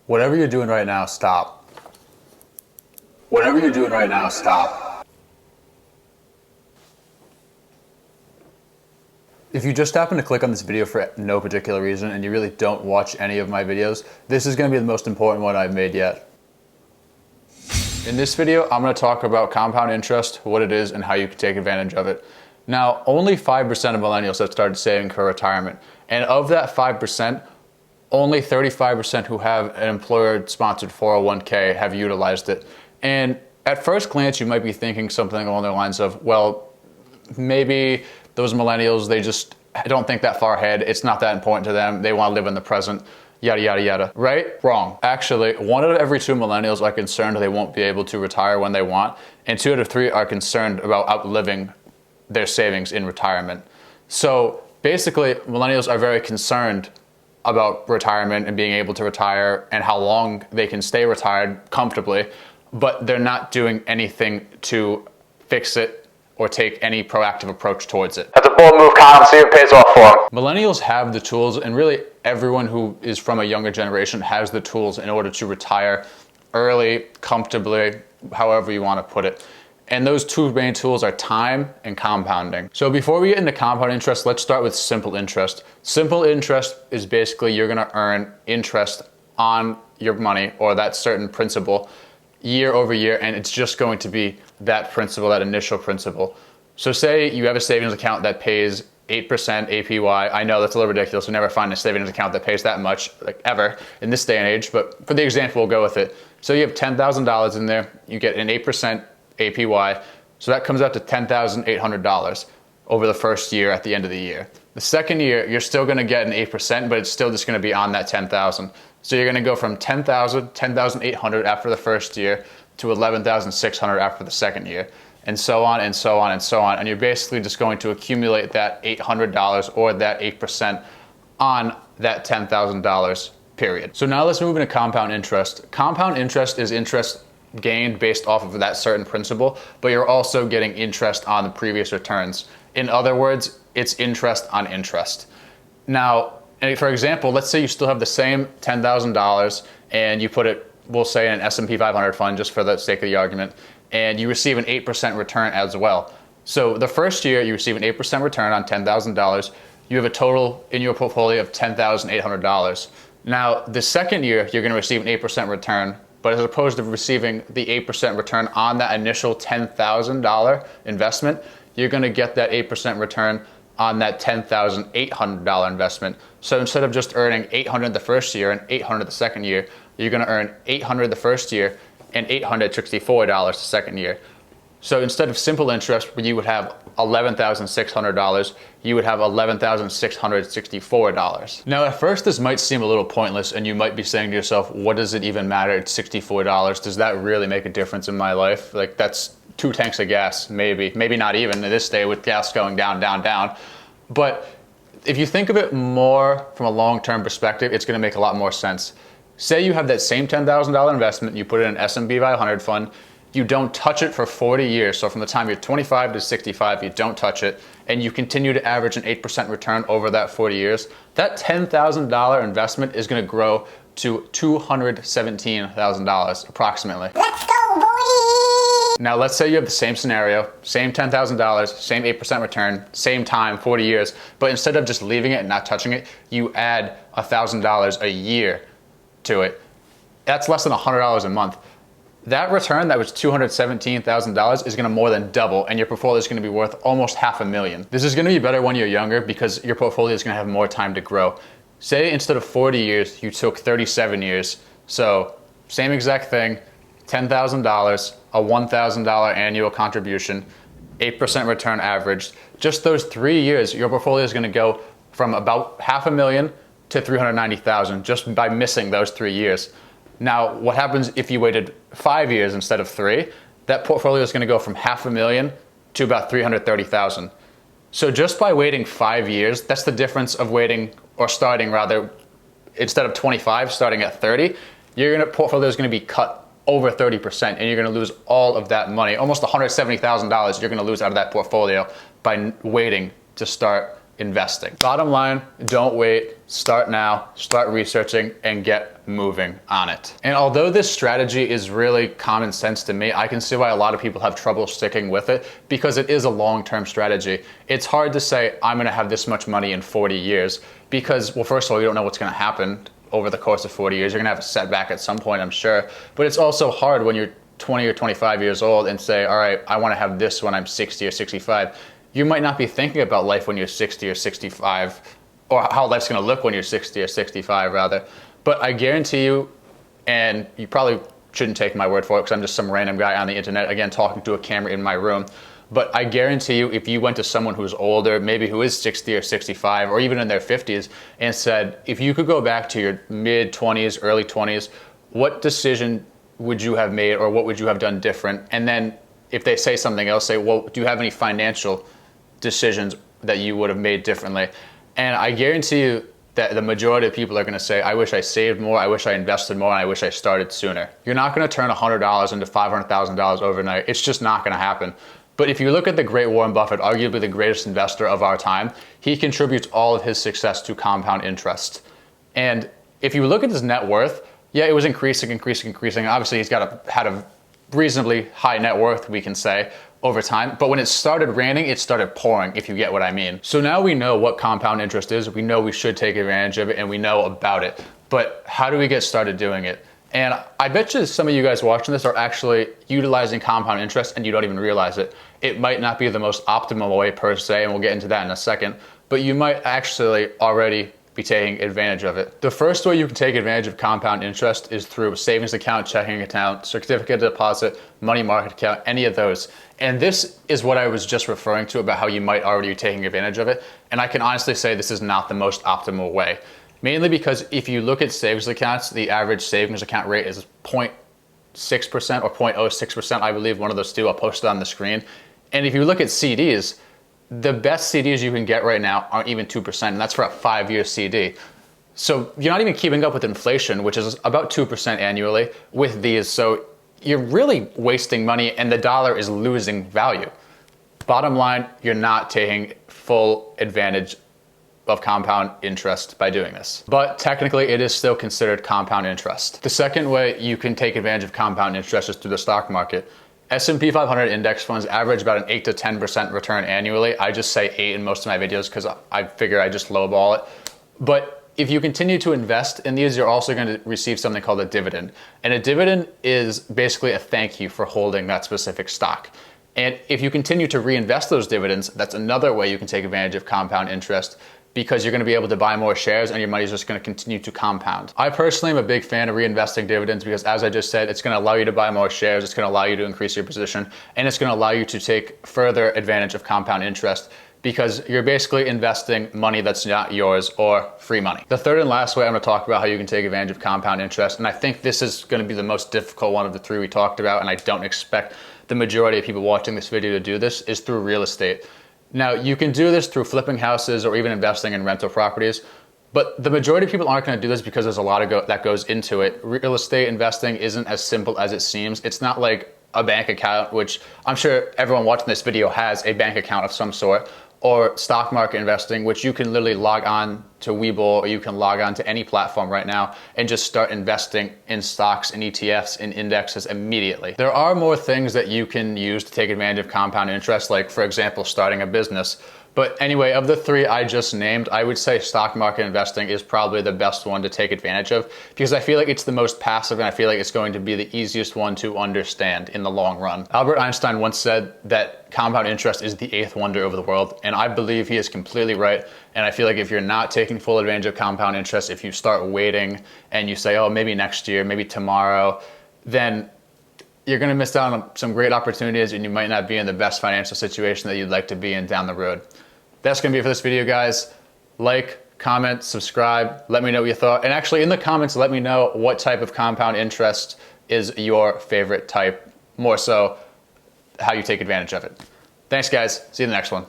Whatever you're doing right now, stop. Whatever you're doing right now, stop. If you just happen to click on this video for no particular reason and you really don't watch any of my videos, this is going to be the most important one I've made yet. In this video, I'm going to talk about compound interest, what it is, and how you can take advantage of it. Now, only 5% of millennials have started saving for retirement. And of that 5%, only 35% who have an employer-sponsored 401k have utilized it. And at first glance, you might be thinking something along the lines of, well, maybe those millennials, they just don't think that far ahead. It's not that important to them. They want to live in the present, yada, yada, yada. Right? Wrong. Actually, 1 out of every 2 millennials are concerned they won't be able to retire when they want, and 2 out of 3 are concerned about outliving their savings in retirement. So basically, millennials are very concerned about retirement and being able to retire and how long they can stay retired comfortably, but they're not doing anything to fix it or take any proactive approach towards it. That's a bold move, Kyle. See if it pays off for them. Millennials have the tools, and really everyone who is from a younger generation has the tools in order to retire early, comfortably, however you want to put it. And those 2 main tools are time and compounding. So before we get into compound interest, let's start with simple interest. Simple interest is basically you're gonna earn interest on your money or that certain principal year over year, and it's just going to be that principal, that initial principal. So say you have a savings account that pays 8% APY. I know that's a little ridiculous. You'll never find a savings account that pays that much, like ever, in this day and age, but for the example, we'll go with it. So you have $10,000 in there, you get an 8% APY, so that comes out to $10,800 over the first year at the end of the year. The second year, you're still gonna get an 8%, but it's still just gonna be on that 10,000. So you're gonna go from 10,800 after the first year to 11,600 after the second year, and so on and so on and so on. And you're basically just going to accumulate that $800 or that 8% on that $10,000 period. So now let's move into compound interest. Compound interest is interest gained based off of that certain principle, but you're also getting interest on the previous returns. In other words, it's interest on interest. Now, for example, let's say you still have the same $10,000 and you put it, we'll say, in an S&P 500 fund, just for the sake of the argument, and you receive an 8% return as well. So the first year you receive an 8% return on $10,000, you have a total in your portfolio of $10,800. Now, the second year you're gonna receive an 8% return, but as opposed to receiving the 8% return on that initial $10,000 investment, you're gonna get that 8% return on that $10,800 investment. So instead of just earning $800 the first year and $800 the second year, you're gonna earn $800 the first year and $864 the second year. So instead of simple interest, where you would have $11,600, you would have $11,664. Now, at first, this might seem a little pointless, and you might be saying to yourself, what does it even matter? It's $64. Does that really make a difference in my life? Like, that's 2 tanks of gas, maybe. Maybe not even in this day with gas going down, down, down. But if you think of it more from a long-term perspective, it's gonna make a lot more sense. Say you have that same $10,000 investment, you put it in an S&P 500 fund, you don't touch it for 40 years. So from the time you're 25 to 65, you don't touch it, and you continue to average an 8% return over that 40 years, that $10,000 investment is gonna grow to $217,000 approximately. Let's go, boy! Now let's say you have the same scenario, same $10,000, same 8% return, same time, 40 years, but instead of just leaving it and not touching it, you add $1,000 a year to it. That's less than $100 a month. That return that was $217,000 is gonna more than double, and your portfolio is gonna be worth almost $500,000. This is gonna be better when you're younger because your portfolio is gonna have more time to grow. Say instead of 40 years, you took 37 years. So same exact thing, $10,000, a $1,000 annual contribution, 8% return averaged. Just those 3 years, your portfolio is gonna go from about $500,000 to $390,000 just by missing those 3 years. Now, what happens if you waited 5 years instead of 3? That portfolio is gonna go from $500,000 to about $330,000. So just by waiting 5 years, that's the difference of waiting, or starting rather, instead of 25, starting at 30, your portfolio is gonna be cut over 30%, and you're gonna lose all of that money, almost $170,000 you're gonna lose out of that portfolio by waiting to start investing. Bottom line, don't wait. start now, start researching, and get moving on it. And although this strategy is really common sense to me, I can see why a lot of people have trouble sticking with it because it is a long-term strategy. It's hard to say, I'm gonna have this much money in 40 years because, well, first of all, you don't know what's gonna happen over the course of 40 years. You're gonna have a setback at some point, I'm sure. But it's also hard when you're 20 or 25 years old and say, all right, I wanna have this when I'm 60 or 65. You might not be thinking about life when you're 60 or 65, or how life's gonna look when you're 60 or 65 rather. But I guarantee you, and you probably shouldn't take my word for it because I'm just some random guy on the internet, again, talking to a camera in my room. But I guarantee you, if you went to someone who's older, maybe who is 60 or 65, or even in their 50s, and said, if you could go back to your mid 20s, early 20s, what decision would you have made or what would you have done different? And then if they say something else, say, well, do you have any financial decisions that you would have made differently? And I guarantee you that the majority of people are gonna say, I wish I saved more, I wish I invested more, and I wish I started sooner. You're not gonna turn $100 into $500,000 overnight. It's just not gonna happen. But if you look at the great Warren Buffett, arguably the greatest investor of our time, he contributes all of his success to compound interest. And if you look at his net worth, yeah, it was increasing. Obviously, he's had a reasonably high net worth, we can say, over time. But when it started raining, it started pouring, if you get what I mean. So now we know what compound interest is. We know we should take advantage of it and we know about it. But how do we get started doing it? And I bet you some of you guys watching this are actually utilizing compound interest and you don't even realize it. It might not be the most optimal way per se, and we'll get into that in a second, but you might actually already be taking advantage of it. The first way you can take advantage of compound interest is through a savings account, checking account, certificate deposit, money market account, any of those. And this is what I was just referring to about how you might already be taking advantage of it. And I can honestly say this is not the most optimal way. Mainly because if you look at savings accounts, the average savings account rate is 0.6% or 0.06%, I believe, one of those two. I'll post it on the screen. And if you look at CDs, the best CDs you can get right now aren't even 2%, and that's for a 5-year CD. So you're not even keeping up with inflation, which is about 2% annually with these. So you're really wasting money and the dollar is losing value. Bottom line, you're not taking full advantage of compound interest by doing this. But technically it is still considered compound interest. The second way you can take advantage of compound interest is through the stock market. S&P 500 index funds average about an 8 to 10% return annually. I just say 8 in most of my videos because I figure I just lowball it. But if you continue to invest in these, you're also going to receive something called a dividend. And a dividend is basically a thank you for holding that specific stock. And if you continue to reinvest those dividends, that's another way you can take advantage of compound interest, because you're going to be able to buy more shares and your money is just going to continue to compound. I personally am a big fan of reinvesting dividends because, as I just said, it's going to allow you to buy more shares, it's going to allow you to increase your position, and it's going to allow you to take further advantage of compound interest because you're basically investing money that's not yours or free money. The third and last way I'm going to talk about how you can take advantage of compound interest, and I think this is going to be the most difficult one of the three we talked about, and I don't expect the majority of people watching this video to do this, is through real estate. Now, you can do this through flipping houses or even investing in rental properties, but the majority of people aren't going to do this because there's a lot of that goes into it. Real estate investing isn't as simple as it seems. It's not like a bank account, which I'm sure everyone watching this video has a bank account of some sort, or stock market investing, which you can literally log on to Webull or you can log on to any platform right now and just start investing in stocks and ETFs and indexes immediately. There are more things that you can use to take advantage of compound interest, like, for example, starting a business. But anyway, of the three I just named, I would say stock market investing is probably the best one to take advantage of because I feel like it's the most passive and I feel like it's going to be the easiest one to understand in the long run. Albert Einstein once said that compound interest is the 8th wonder of the world, and I believe he is completely right. And I feel like if you're not taking full advantage of compound interest, if you start waiting and you say, oh, maybe next year, maybe tomorrow, then you're going to miss out on some great opportunities and you might not be in the best financial situation that you'd like to be in down the road. That's going to be it for this video, guys. Like, comment, subscribe, let me know what you thought. And actually in the comments, let me know what type of compound interest is your favorite type, more so how you take advantage of it. Thanks, guys. See you in the next one.